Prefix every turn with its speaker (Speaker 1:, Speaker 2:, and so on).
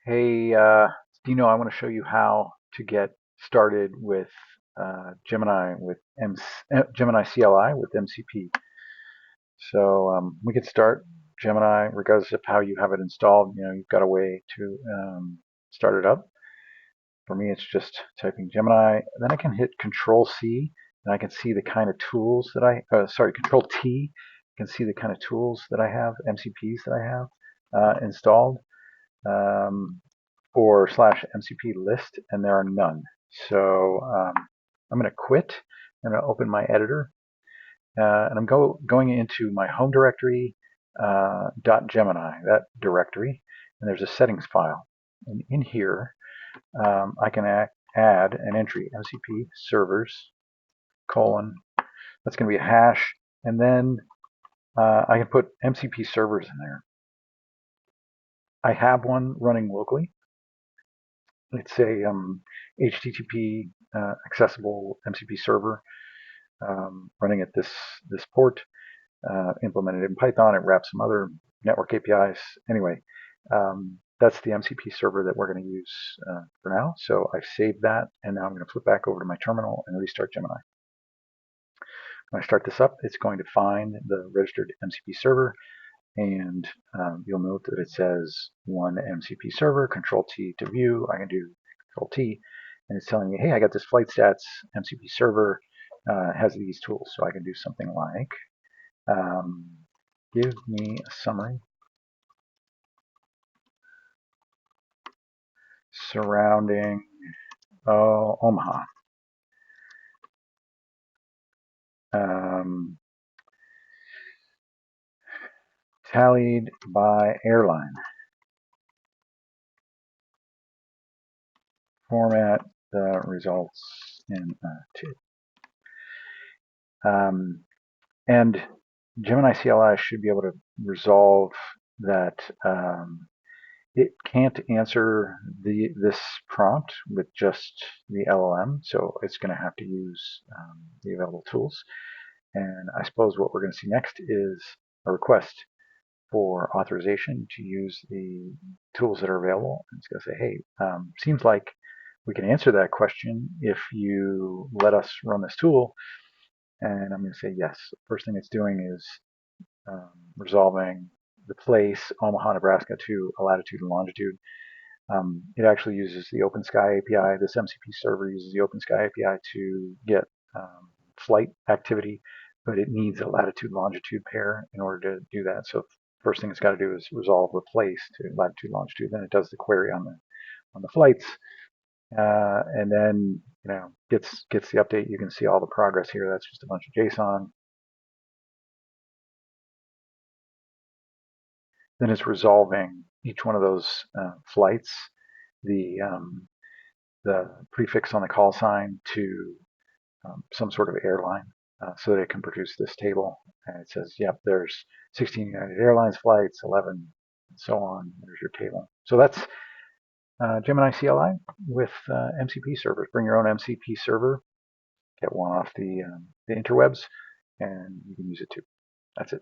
Speaker 1: Hey, Dino, I want to show you how to get started with Gemini with Gemini CLI with MCP. So we could start Gemini regardless of how you have it installed. You've got a way to start it up. For me, it's just typing Gemini. Then I can hit Control C, and I can see the kind of tools that Control T. I can see the kind of tools that I have, MCPs that I have installed. Or /MCP list, and there are none. So I'm going to quit. I'm going to open my editor, and I'm going into my home directory, .gemini, that directory, and there's a settings file. And in here, I can add an entry, MCP servers, colon, that's going to be a hash, and then I can put MCP servers in there. I have one running locally. It's a HTTP accessible MCP server running at this port, implemented in Python. It wraps some other network APIs. Anyway, that's the MCP server that we're going to use for now. So I've saved that, and now I'm going to flip back over to my terminal and restart Gemini. When I start this up, it's going to find the registered MCP server, and you'll note that it says one MCP server, Control T to view. I can do Control T, and it's telling me, hey, I got this flight stats MCP server, has these tools. So I can do something like, give me a summary surrounding Omaha. Tallied by airline. Format the results in two. And Gemini CLI should be able to resolve that. It can't answer this prompt with just the LLM, so it's going to have to use the available tools. And I suppose what we're going to see next is a request for authorization to use the tools that are available. And it's going to say, hey, seems like we can answer that question if you let us run this tool. And I'm going to say yes. First thing it's doing is resolving the place, Omaha, Nebraska, to a latitude and longitude. It actually uses the OpenSky API. This MCP server uses the OpenSky API to get flight activity, but it needs a latitude-longitude pair in order to do that. So first thing it's got to do is resolve the place to latitude-longitude. Then it does the query on the flights, and then gets the update. You can see all the progress here. That's just a bunch of JSON. Then it's resolving each one of those flights, the prefix on the call sign to some sort of airline, so that it can produce this table. And it says, yep, there's 16 United Airlines flights, 11, and so on. There's your table. So that's Gemini CLI with MCP servers. Bring your own MCP server, get one off the interwebs, and you can use it too. That's it.